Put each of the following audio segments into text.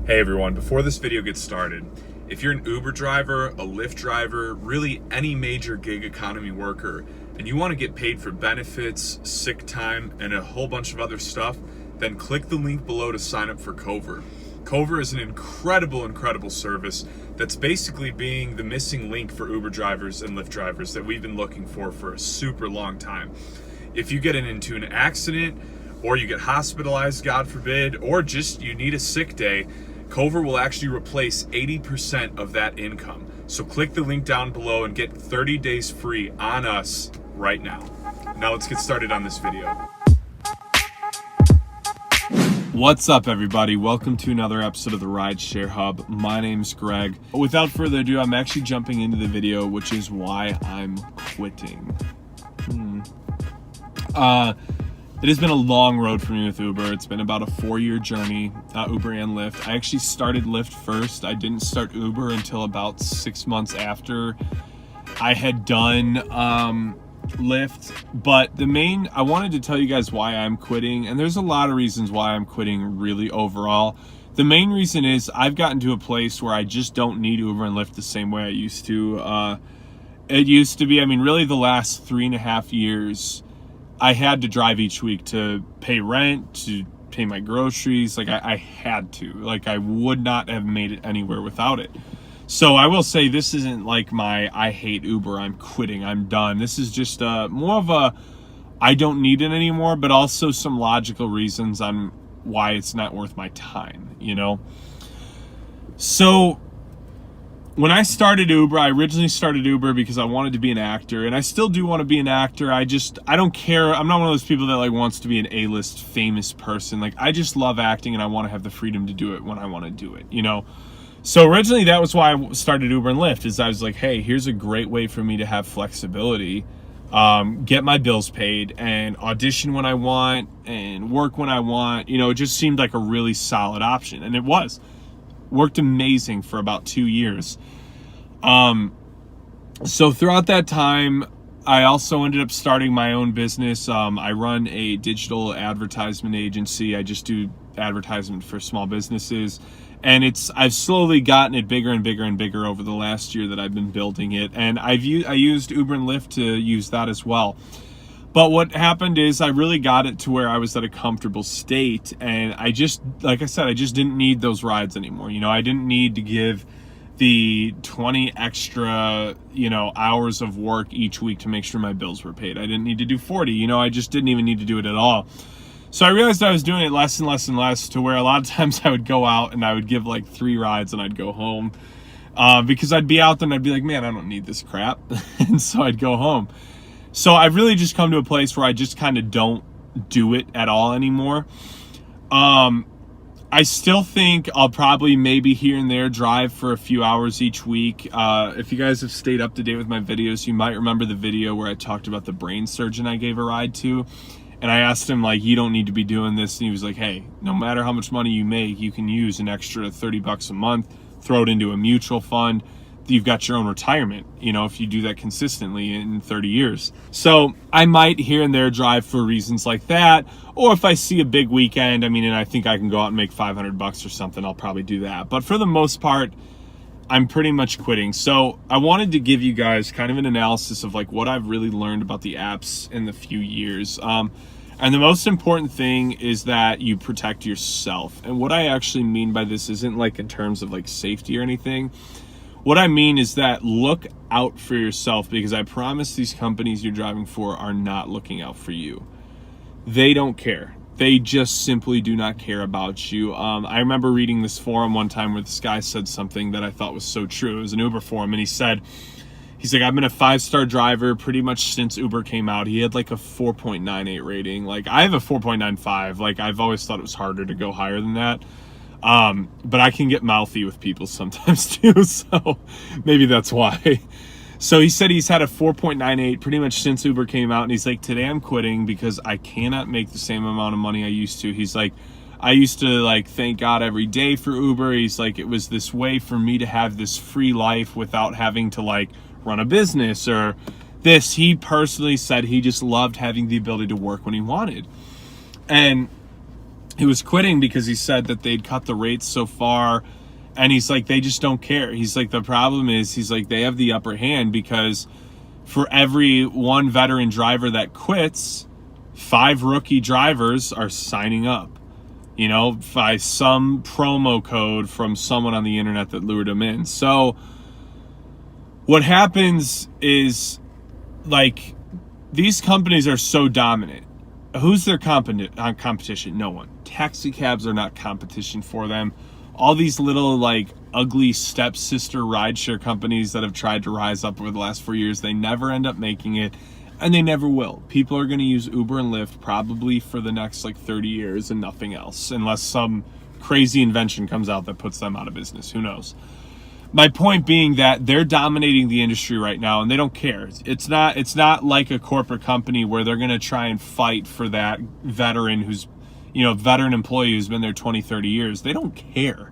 Hey everyone, before this video gets started, if you're an Uber driver, a Lyft driver, really any major gig economy worker, and you want to get paid for benefits, sick time, and a whole bunch of other stuff, then click the link below to sign up for Cover. Cover is an incredible service that's basically being the missing link for Uber drivers and Lyft drivers that we've been looking for a super long time. If you get into an accident, or you get hospitalized, God forbid, or just you need a sick day, Cover will actually replace 80% of that income. So click the link down below and get 30 days free on us right now. Now let's get started on this video. What's up everybody? Welcome to another episode of the Rideshare Hub. My name's Greg. Without further ado, I'm actually jumping into the video, which is why I'm quitting. It has been a long road for me with Uber. It's been about a 4-year journey, Uber and Lyft. I actually started Lyft first. I didn't start Uber until about 6 months after I had done Lyft. But I wanted to tell you guys why I'm quitting, and there's a lot of reasons why I'm quitting really overall. The main reason is I've gotten to a place where I just don't need Uber and Lyft the same way I used to. It used to be, really the last 3.5 years, I had to drive each week to pay rent, to pay my groceries. I had to. I would not have made it anywhere without it. So I will say this isn't like my I hate Uber, I'm quitting, I'm done. This is just more of a I don't need it anymore, but also some logical reasons on why it's not worth my time, So when I started Uber, I originally started Uber because I wanted to be an actor, and I still do want to be an actor. I don't care. I'm not one of those people that wants to be an A-list famous person. I just love acting, and I want to have the freedom to do it when I want to do it, So originally that was why I started Uber and Lyft, is I was like, hey, here's a great way for me to have flexibility, get my bills paid, and audition when I want, and work when I want. It just seemed like a really solid option, and it was. Worked amazing for about 2 years. So throughout that time, I also ended up starting my own business. I run a digital advertisement agency. I just do advertisement for small businesses. And I've slowly gotten it bigger and bigger over the last year that I've been building it. And I used Uber and Lyft to use that as well. But what happened is I really got it to where I was at a comfortable state, and I just didn't need those rides anymore. I didn't need to give the 20 extra, hours of work each week to make sure my bills were paid. I didn't need to do 40, I just didn't even need to do it at all. So I realized I was doing it less and less to where a lot of times I would go out and I would give 3 rides and I'd go home. Because I'd be out there and I'd be like, man, I don't need this crap. And so I'd go home. So I've really just come to a place where I just kind of don't do it at all anymore. I still think I'll probably maybe here and there drive for a few hours each week. If you guys have stayed up to date with my videos, you might remember the video where I talked about the brain surgeon I gave a ride to. And I asked him, you don't need to be doing this. And he was like, hey, no matter how much money you make, you can use an extra $30 a month, throw it into a mutual fund. You've got your own retirement, if you do that consistently in 30 years. So I might here and there drive for reasons like that. Or if I see a big weekend, and I think I can go out and make $500 or something, I'll probably do that. But for the most part, I'm pretty much quitting. So I wanted to give you guys kind of an analysis of what I've really learned about the apps in the few years. And the most important thing is that you protect yourself. And what I actually mean by this isn't in terms of safety or anything. What I mean is that look out for yourself, because I promise these companies you're driving for are not looking out for you. They don't care. They just simply do not care about you. I remember reading this forum one time where this guy said something that I thought was so true. It was an Uber forum, and he's like, I've been a 5-star driver pretty much since Uber came out. He had a 4.98 rating. I have a 4.95. I've always thought it was harder to go higher than that. But I can get mouthy with people sometimes too, so maybe that's why. So he said he's had a 4.98 pretty much since Uber came out, and he's like, today I'm quitting because I cannot make the same amount of money I used to. He's like, I used to thank God every day for Uber. He's like, it was this way for me to have this free life without having to run a business or this. He personally said he just loved having the ability to work when he wanted. And he was quitting because he said that they'd cut the rates so far, and he's like, they just don't care. He's like, the problem is, he's like, they have the upper hand because for every one veteran driver that quits, 5 rookie drivers are signing up, you know, by some promo code from someone on the internet that lured them in. So what happens is, like, these companies are so dominant. Who's their competition? No one. Taxi cabs are not competition for them. All these little, like, ugly stepsister rideshare companies that have tried to rise up over the last 4 years, they never end up making it, and they never will. People are going to use Uber and Lyft probably for the next, like, 30 years and nothing else, unless some crazy invention comes out that puts them out of business. Who knows? My point being that they're dominating the industry right now, and they don't care. It's not like a corporate company where they're going to try and fight for that veteran who's, you know, veteran employee who's been there 20, 30 years. They don't care.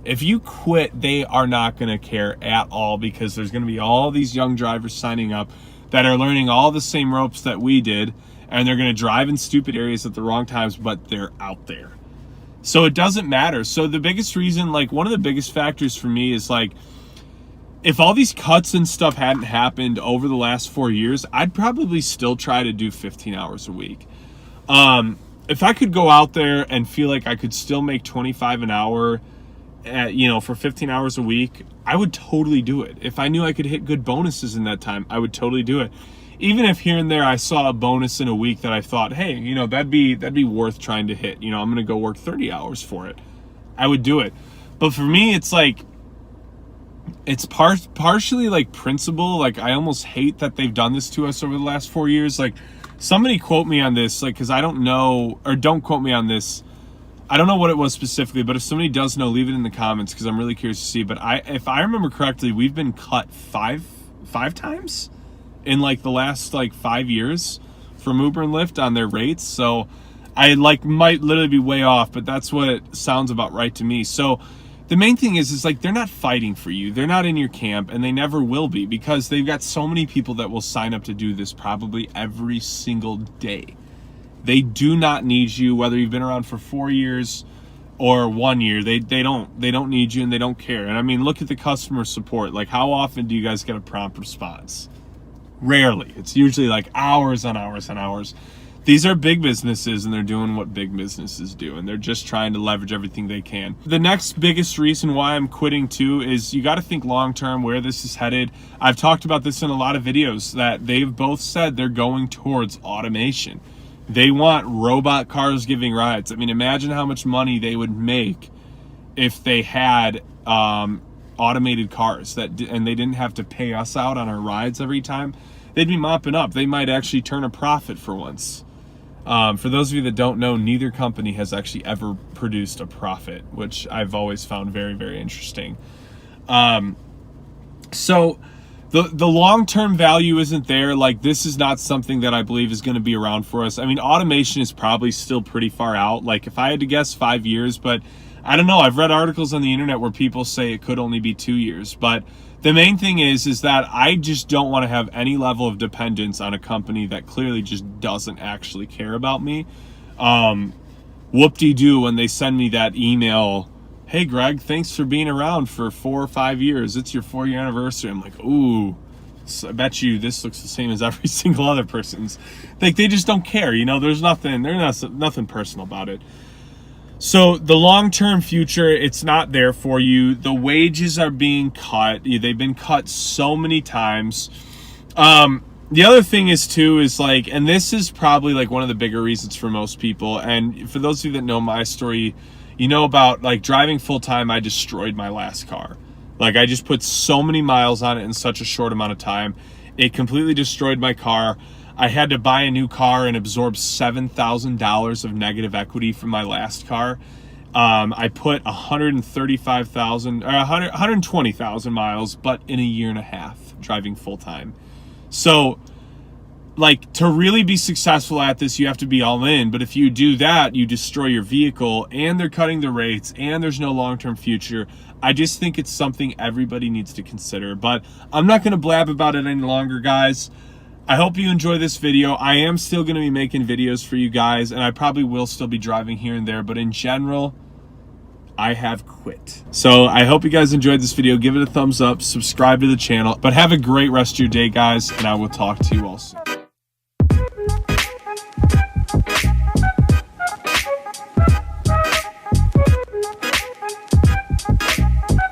If you quit, they are not going to care at all, because there's going to be all these young drivers signing up that are learning all the same ropes that we did, and they're going to drive in stupid areas at the wrong times, but they're out there. So it doesn't matter. So the biggest reason, like, one of the biggest factors for me is, like, if all these cuts and stuff hadn't happened over the last 4 years, I'd probably still try to do 15 hours a week. If I could go out there and feel like I could still make 25 an hour, you know, for 15 hours a week, I would totally do it. If I knew I could hit good bonuses in that time, I would totally do it. Even if here and there I saw a bonus in a week that I thought, hey, you know, that'd be worth trying to hit. You know, I'm going to go work 30 hours for it. I would do it. But for me, it's like, it's partially like principle. Like, I almost hate that they've done this to us over the last 4 years. Like, somebody quote me on this, like, because I don't know, or don't quote me on this. I don't know what it was specifically, but if somebody does know, leave it in the comments, because I'm really curious to see. But if I remember correctly, we've been cut five times in, like, the last, like, 5 years from Uber and Lyft on their rates. So I, like, might literally be way off, but that's what it sounds about right to me. So the main thing is like, they're not fighting for you. They're not in your camp, and they never will be, because they've got so many people that will sign up to do this probably every single day. They do not need you, whether you've been around for 4 years or 1 year. They don't need you, and they don't care. And I mean, look at the customer support. Like, how often do you guys get a prompt response? Rarely. It's usually like hours on hours on hours. These are big businesses, and they're doing what big businesses do, and they're just trying to leverage everything they can. The next biggest reason why I'm quitting too is you got to think long term where this is headed. I've talked about this in a lot of videos, that they've both said they're going towards automation. They want robot cars giving rides. I mean, imagine how much money they would make if they had automated cars and they didn't have to pay us out on our rides every time. They'd be mopping up. They might actually turn a profit for once. For those of you that don't know, neither company has actually ever produced a profit, which I've always found very, very interesting. So the long-term value isn't there. Like, this is not something that I believe is going to be around for us. I mean, automation is probably still pretty far out. Like, if I had to guess, 5 years, but I don't know. I've read articles on the internet where people say it could only be 2 years. But the main thing is that I just don't want to have any level of dependence on a company that clearly just doesn't actually care about me. Whoop-de-doo when they send me that email, hey, Greg, thanks for being around for 4 or 5 years. It's your 4-year anniversary. I'm like, ooh, I bet you this looks the same as every single other person's. Like, they just don't care. You know, there's nothing personal about it. So the long-term future, it's not there for you. The wages are being cut. They've been cut so many times. The other thing is too, is like, and this is probably like one of the bigger reasons for most people. And for those of you that know my story, you know about, like, driving full-time, I destroyed my last car. Like, I just put so many miles on it in such a short amount of time. It completely destroyed my car. I had to buy a new car and absorb $7,000 of negative equity from my last car. I put 120,000 miles, but in a year and a half driving full time. So, like, to really be successful at this, you have to be all in. But if you do that, you destroy your vehicle, and they're cutting the rates, and there's no long-term future. I just think it's something everybody needs to consider. But I'm not going to blab about it any longer, guys. I hope you enjoy this video. I am still going to be making videos for you guys, and I probably will still be driving here and there, but in general, I have quit. So I hope you guys enjoyed this video. Give it a thumbs up, subscribe to the channel, but have a great rest of your day, guys, and I will talk to you all soon.